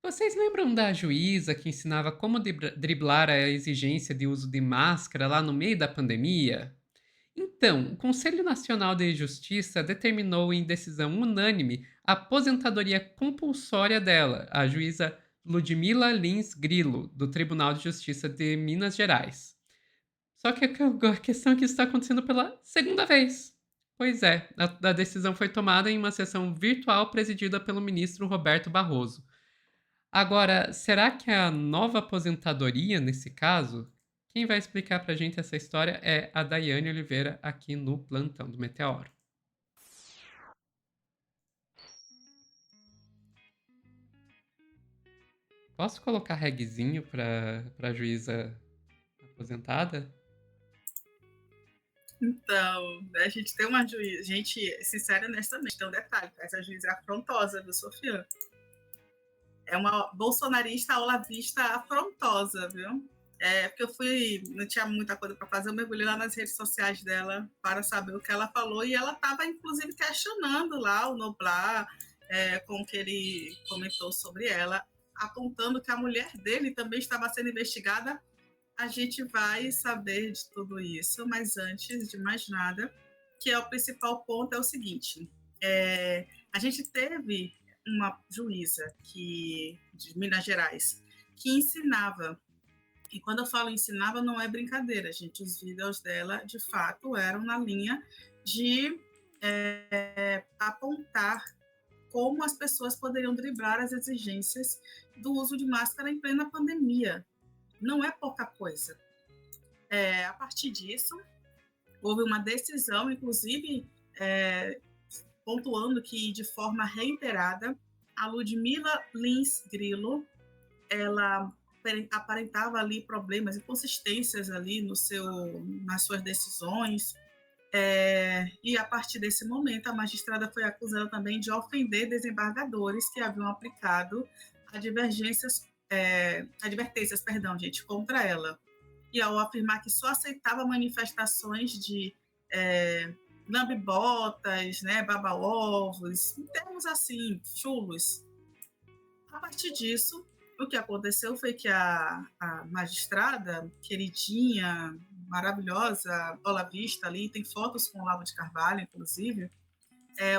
Vocês lembram da juíza que ensinava como driblar a exigência de uso de máscara lá no meio da pandemia? Então, o Conselho Nacional de Justiça determinou em decisão unânime a aposentadoria compulsória dela, a juíza Ludmila Lins Grillo, do Tribunal de Justiça de Minas Gerais. Só que a questão é que isso está acontecendo pela segunda vez. Pois é, a decisão foi tomada em uma sessão virtual presidida pelo ministro Roberto Barroso. Agora, será que a nova aposentadoria nesse caso? Quem vai explicar pra gente essa história é a Daiane Oliveira aqui no Plantão do Meteoro. Posso colocar regzinho pra juíza aposentada? Então, a gente tem uma juíza, gente, sincera e honestamente, tem um detalhe, essa juíza é afrontosa, viu, Sofia? É uma bolsonarista olavista afrontosa, viu? Porque não tinha muita coisa para fazer, eu mergulhei lá nas redes sociais dela para saber o que ela falou e ela estava, inclusive, questionando lá o Noblar, com o que ele comentou sobre ela, apontando que a mulher dele também estava sendo investigada. A gente vai saber de tudo isso, mas antes de mais nada, que é o principal ponto, é o seguinte: a gente teve uma juíza de Minas Gerais que ensinava, e quando eu falo ensinava, não é brincadeira, gente, os vídeos dela, de fato, eram na linha de apontar como as pessoas poderiam driblar as exigências do uso de máscara em plena pandemia. Não é pouca coisa. A partir disso, houve uma decisão, inclusive, pontuando que, de forma reiterada, a Ludmila Lins Grillo, ela aparentava ali problemas, inconsistências ali nas suas decisões, e a partir desse momento a magistrada foi acusada também de ofender desembargadores que haviam aplicado advertências, contra ela. E ao afirmar que só aceitava manifestações de lambe-botas, né, baba-ovos, em termos assim, chulos. A partir disso, o que aconteceu foi que a magistrada, queridinha, maravilhosa, olavista ali, tem fotos com o Olavo de Carvalho, inclusive,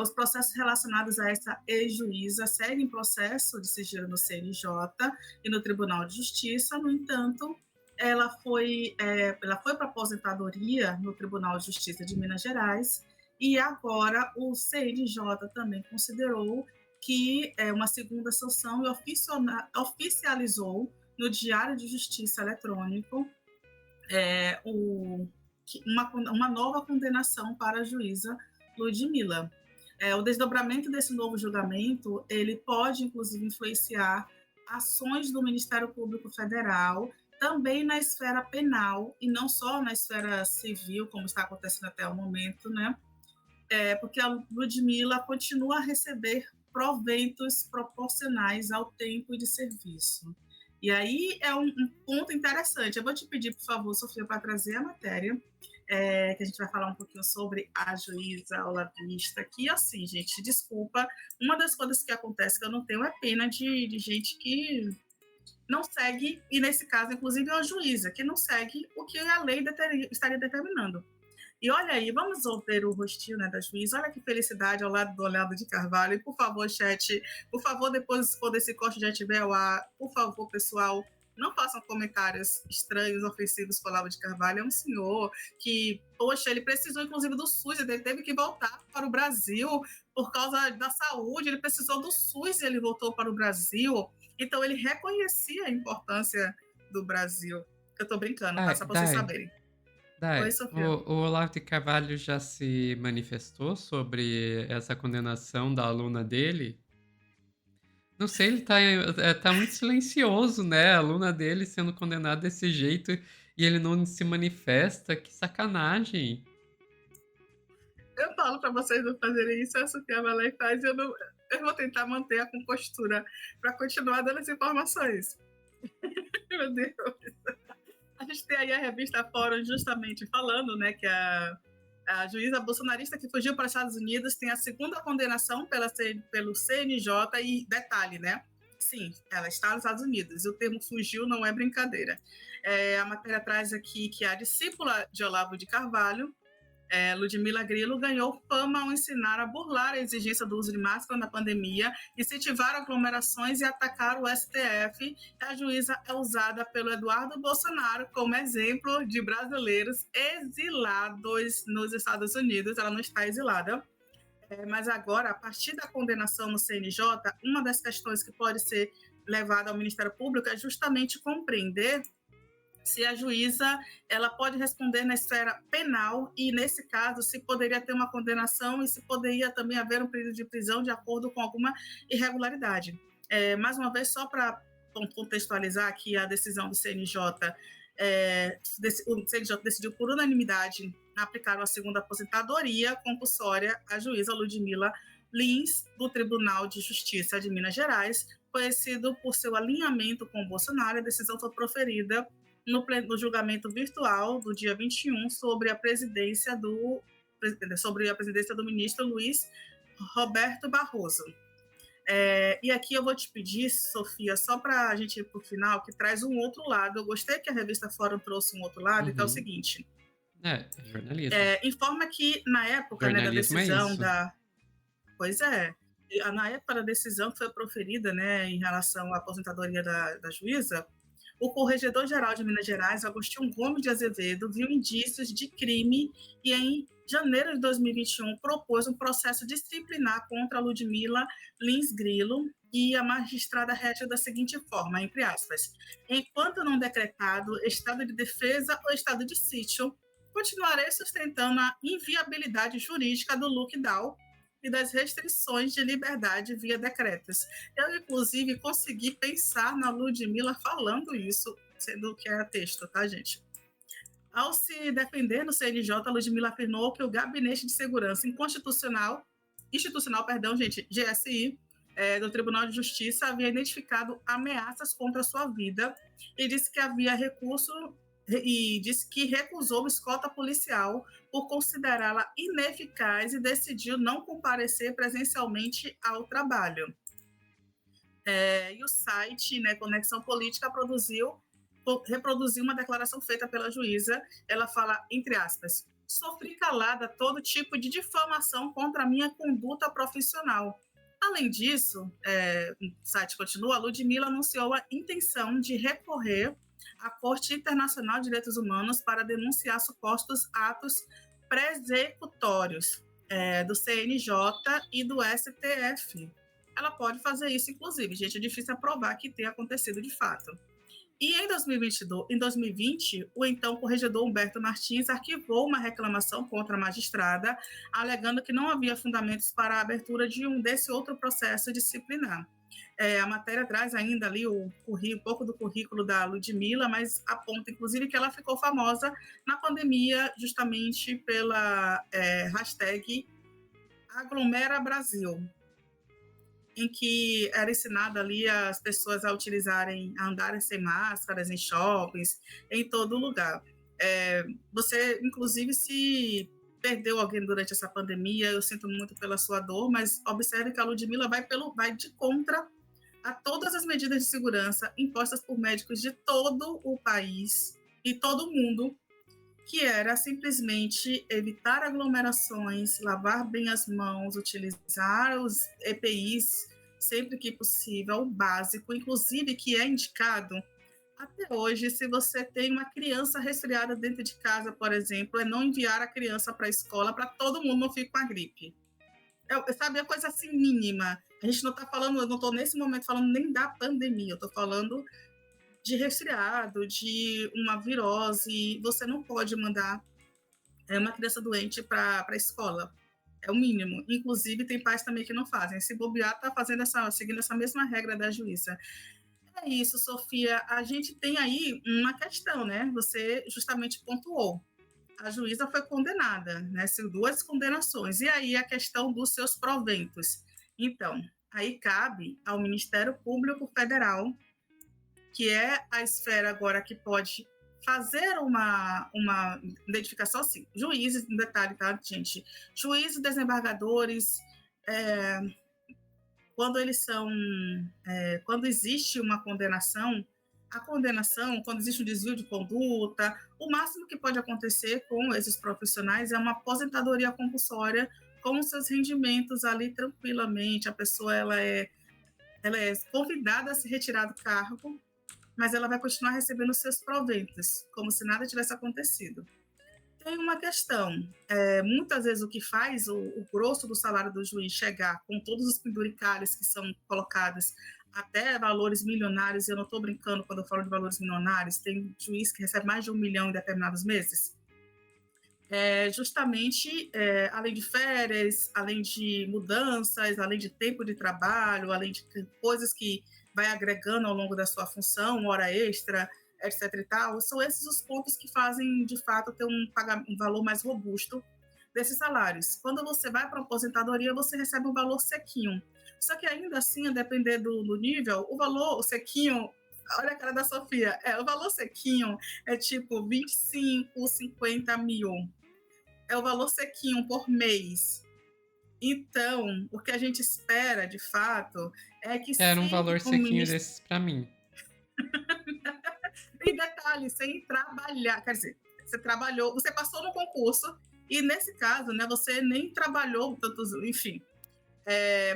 os processos relacionados a essa ex-juíza seguem processo de sigilo no CNJ e no Tribunal de Justiça. No entanto, ela foi para aposentadoria no Tribunal de Justiça de Minas Gerais e agora o CNJ também considerou que é uma segunda sanção e oficializou no Diário de Justiça Eletrônico uma nova condenação para a juíza Ludmila. O desdobramento desse novo julgamento, ele pode, inclusive, influenciar ações do Ministério Público Federal, também na esfera penal, e não só na esfera civil, como está acontecendo até o momento, né? Porque a Ludmila continua a receber proventos proporcionais ao tempo de serviço. E aí é um ponto interessante. Eu vou te pedir, por favor, Sofia, para trazer a matéria, que a gente vai falar um pouquinho sobre a juíza olavista, que, assim, gente, desculpa, uma das coisas que acontece que eu não tenho é pena de gente que não segue, e nesse caso, inclusive, é a juíza, que não segue o que a lei estaria determinando. E olha aí, vamos ver o rostinho, né, da juíza. Olha que felicidade ao lado do Olavo de Carvalho. E, por favor, chat, por favor, depois, quando esse corte já estiver ao ar, por favor, pessoal, não façam comentários estranhos, ofensivos com o Olavo de Carvalho. É um senhor que, poxa, ele precisou, inclusive, do SUS, ele teve que voltar para o Brasil por causa da saúde, ele precisou do SUS e ele voltou para o Brasil. Então, ele reconhecia a importância do Brasil. Eu estou brincando, tá? Dai, Só para vocês Dai, saberem. Oi, Dai, Sofia. o Olavo de Carvalho já se manifestou sobre essa condenação da aluna dele? Não sei, ele tá muito silencioso, né? A aluna dele sendo condenada desse jeito e ele não se manifesta. Que sacanagem. Eu falo para vocês não fazerem isso, a Sofia vai lá e faz, e eu vou tentar manter a compostura para continuar dando as informações. Meu Deus. A gente tem aí a revista Fórum justamente falando, né, que a juíza bolsonarista que fugiu para os Estados Unidos tem a segunda condenação pelo CNJ e, detalhe, né, Sim, ela está nos Estados Unidos. O termo fugiu não é brincadeira. A matéria traz aqui que a discípula de Olavo de Carvalho, Ludmila Grillo, ganhou fama ao ensinar a burlar a exigência do uso de máscara na pandemia, incentivar aglomerações e atacar o STF. A juíza é usada pelo Eduardo Bolsonaro como exemplo de brasileiros exilados nos Estados Unidos. Ela não está exilada. Mas agora, a partir da condenação no CNJ, uma das questões que pode ser levada ao Ministério Público é justamente compreender se a juíza ela pode responder na esfera penal e, nesse caso, se poderia ter uma condenação e se poderia também haver um período de prisão de acordo com alguma irregularidade. Mais uma vez, só para contextualizar aqui a decisão do CNJ, o CNJ decidiu por unanimidade aplicar a segunda aposentadoria compulsória à juíza Ludmila Lins, do Tribunal de Justiça de Minas Gerais, conhecido por seu alinhamento com o Bolsonaro. A decisão foi proferida no julgamento virtual do dia 21 sobre a presidência do ministro Luiz Roberto Barroso. E aqui eu vou te pedir, Sofia, só para a gente ir para o final, que traz um outro lado. Eu gostei que a revista Fórum trouxe um outro lado, que é o seguinte. Jornalismo. Informa que na época, da decisão Pois é. Na época da decisão que foi proferida, em relação à aposentadoria da juíza, o Corregedor-Geral de Minas Gerais, Agostinho Gomes de Azevedo, viu indícios de crime e, em janeiro de 2021, propôs um processo disciplinar contra a Ludmila Lins Grillo, e a magistrada reagiu da seguinte forma, entre aspas: enquanto não decretado estado de defesa ou estado de sítio, continuarei sustentando a inviabilidade jurídica do lockdown e das restrições de liberdade via decretos. Eu, inclusive, consegui pensar na Ludmila falando isso, sendo que é texto, tá, gente? Ao se defender no CNJ, a Ludmila afirmou que o Gabinete de Segurança Institucional, GSI, do Tribunal de Justiça, havia identificado ameaças contra a sua vida e disse que havia recurso e disse que recusou escolta policial por considerá-la ineficaz e decidiu não comparecer presencialmente ao trabalho. E o site, Conexão Política, reproduziu uma declaração feita pela juíza. Ela fala, entre aspas: sofri calada todo tipo de difamação contra a minha conduta profissional. Além disso, o site continua, a Ludmila anunciou a intenção de recorrer à Corte Internacional de Direitos Humanos para denunciar supostos atos pré-executórios do CNJ e do STF. Ela pode fazer isso, inclusive, gente, é difícil provar que tenha acontecido de fato. E em 2020, o então corregedor Humberto Martins arquivou uma reclamação contra a magistrada, alegando que não havia fundamentos para a abertura desse outro processo disciplinar. A matéria traz ainda ali um pouco do currículo da Ludmila, mas aponta, inclusive, que ela ficou famosa na pandemia justamente pela hashtag Aglomera Brasil, em que era ensinado ali as pessoas a andarem sem máscaras em shoppings, em todo lugar. Você, inclusive, se perdeu alguém durante essa pandemia, eu sinto muito pela sua dor, mas observe que a Ludmila vai de contra a todas as medidas de segurança impostas por médicos de todo o país e todo o mundo, que era simplesmente evitar aglomerações, lavar bem as mãos, utilizar os EPIs sempre que possível, o básico, inclusive que é indicado até hoje. Se você tem uma criança resfriada dentro de casa, por exemplo, é não enviar a criança para a escola para todo mundo não ficar com a gripe. Sabe, é coisa assim mínima. A gente não está falando, eu não estou nesse momento falando nem da pandemia, eu estou falando de resfriado, de uma virose. Você não pode mandar uma criança doente para a escola. É o mínimo. Inclusive, tem pais também que não fazem. Se bobear, está seguindo essa mesma regra da juíza. É isso, Sofia. A gente tem aí uma questão, né? Você justamente pontuou. A juíza foi condenada, né? Duas condenações. E aí a questão dos seus proventos. Então, aí cabe ao Ministério Público Federal, que é a esfera agora que pode fazer uma identificação, assim, juízes, um detalhe, tá, gente? Juízes, desembargadores, quando eles são, quando existe uma condenação, a condenação, quando existe um desvio de conduta, o máximo que pode acontecer com esses profissionais é uma aposentadoria compulsória com os seus rendimentos ali tranquilamente. A pessoa ela é convidada a se retirar do cargo, mas ela vai continuar recebendo os seus proventos, como se nada tivesse acontecido. Tem uma questão, muitas vezes o que faz o grosso do salário do juiz chegar com todos os penduricalhos que são colocados até valores milionários, e eu não estou brincando quando eu falo de valores milionários, tem juiz que recebe mais de 1 milhão em determinados meses, justamente, além de férias, além de mudanças, além de tempo de trabalho, além de coisas que vai agregando ao longo da sua função, hora extra, etc. e tal, são esses os pontos que fazem, de fato, ter um valor mais robusto desses salários. Quando você vai para a aposentadoria, você recebe um valor sequinho. Só que ainda assim, a depender do nível, o valor sequinho, olha a cara da Sofia, o valor sequinho é tipo 25, 50 mil. É o valor sequinho por mês. Então, o que a gente espera, de fato, é que Era um se valor o sequinho ministro... desses pra mim. E detalhe, sem trabalhar, quer dizer, você trabalhou, você passou no concurso, e nesse caso, né, você nem trabalhou tantos, enfim.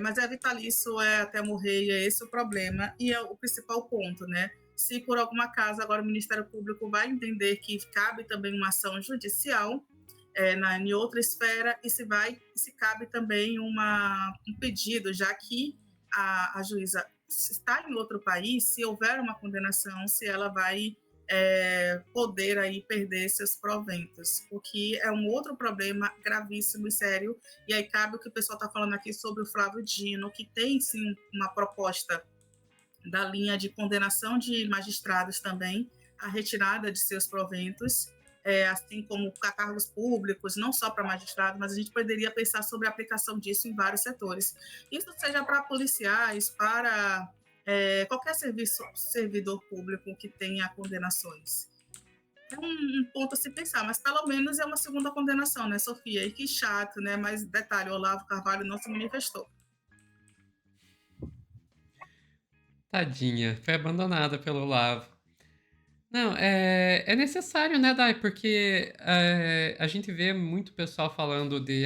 Mas é vitalício, até morrer, e é esse o problema, e é o principal ponto, né? Se por alguma causa agora o Ministério Público vai entender que cabe também uma ação judicial, em outra esfera, e se cabe também um pedido, já que a juíza está em outro país, se houver uma condenação, se ela vai poder aí perder seus proventos, o que é um outro problema gravíssimo e sério. E aí cabe o que o pessoal está falando aqui sobre o Flávio Dino, que tem sim uma proposta da linha de condenação de magistrados também, a retirada de seus proventos, assim como para cargos públicos, não só para magistrados, mas a gente poderia pensar sobre a aplicação disso em vários setores. Isso seja para policiais, para qualquer servidor público que tenha condenações. É um ponto a se pensar, mas pelo menos é uma segunda condenação, né, Sofia? E que chato, né? Mas detalhe, o Olavo Carvalho não se manifestou. Tadinha, foi abandonada pelo Olavo. Não, é necessário, né, Dai? Porque a gente vê muito pessoal falando de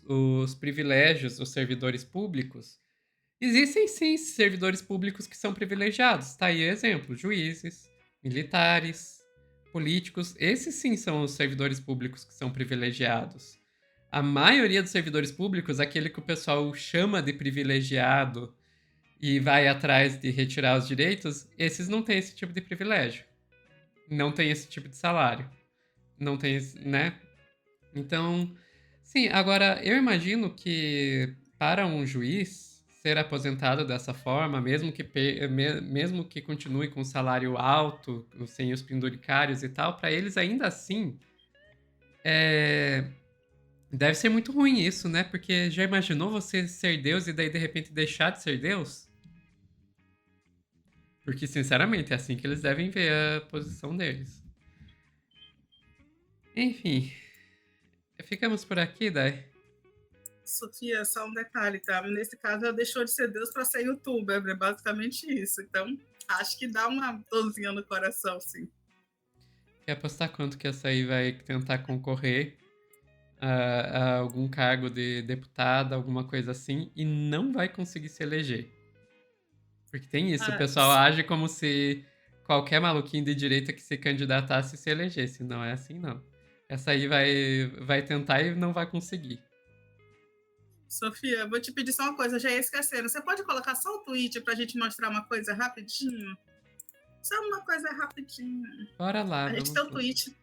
os privilégios dos servidores públicos. Existem sim servidores públicos que são privilegiados. Tá aí exemplo: juízes, militares, políticos. Esses sim são os servidores públicos que são privilegiados. A maioria dos servidores públicos, aquele que o pessoal chama de privilegiado e vai atrás de retirar os direitos, esses não têm esse tipo de privilégio. Não tem esse tipo de salário. Não tem, né? Então, sim, agora eu imagino que para um juiz ser aposentado dessa forma, mesmo que continue com um salário alto, sem os penduricários e tal, para eles ainda assim deve ser muito ruim isso, né? Porque já imaginou você ser Deus e daí de repente deixar de ser Deus? Porque, sinceramente, é assim que eles devem ver a posição deles. Enfim, ficamos por aqui, Dai. Sofia, só um detalhe, tá? Nesse caso, ela deixou de ser Deus para ser youtuber, é basicamente isso. Então, acho que dá uma dorzinha no coração, sim. Quer apostar quanto que essa aí vai tentar concorrer a algum cargo de deputada, alguma coisa assim, e não vai conseguir se eleger? Porque tem isso, o pessoal age como se qualquer maluquinho de direita que se candidatasse se elegesse. Não é assim, não. Essa aí vai tentar e não vai conseguir. Sofia, vou te pedir só uma coisa, eu já ia esquecendo. Você pode colocar só o tweet para a gente mostrar uma coisa rapidinho? Só uma coisa rapidinho. Bora lá, A gente vamos tem o lá. tweet.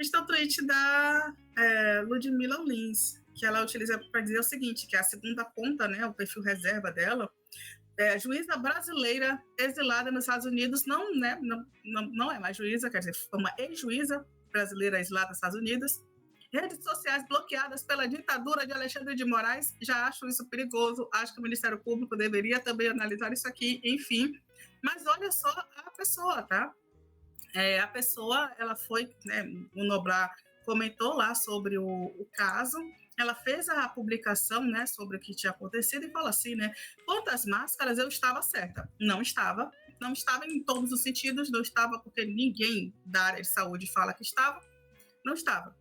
A gente tem o tweet da Ludmilla Lins, que ela utiliza para dizer o seguinte, que é a segunda conta, né, o perfil reserva dela, juíza brasileira exilada nos Estados Unidos, não, né, não é mais juíza, quer dizer, foi uma ex-juíza brasileira exilada nos Estados Unidos. Redes sociais bloqueadas pela ditadura de Alexandre de Moraes, já acho isso perigoso, acho que o Ministério Público deveria também analisar isso aqui, enfim. Mas olha só a pessoa, tá? A pessoa, ela foi, né, o Noblar comentou lá sobre o caso, ela fez a publicação, né, sobre o que tinha acontecido e falou assim, né, quanto às máscaras, eu estava certa. Não estava em todos os sentidos, não estava porque ninguém da área de saúde fala que estava, não estava,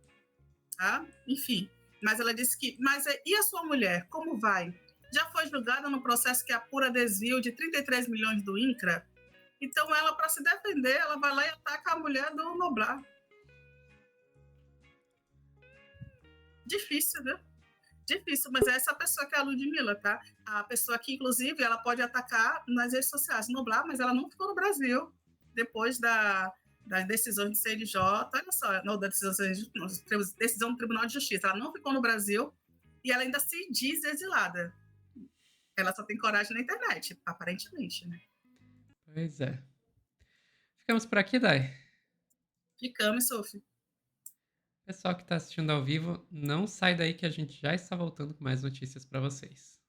tá? Enfim, mas ela disse que, mas e a sua mulher, como vai? Já foi julgada no processo que apura desvio de 33 milhões do INCRA? Então ela, para se defender, ela vai lá e ataca a mulher do Noblar. Difícil, viu? Difícil, mas é essa pessoa que é a Ludmilla, tá? A pessoa que, inclusive, ela pode atacar nas redes sociais, Noblar, mas ela não ficou no Brasil depois das decisões do CNJ, olha só, não, da decisão do Tribunal de Justiça, ela não ficou no Brasil e ela ainda se diz exilada. Ela só tem coragem na internet, aparentemente, né? Pois é. Ficamos por aqui, Dai. Ficamos, Sophie. Pessoal que está assistindo ao vivo, não sai daí que a gente já está voltando com mais notícias para vocês.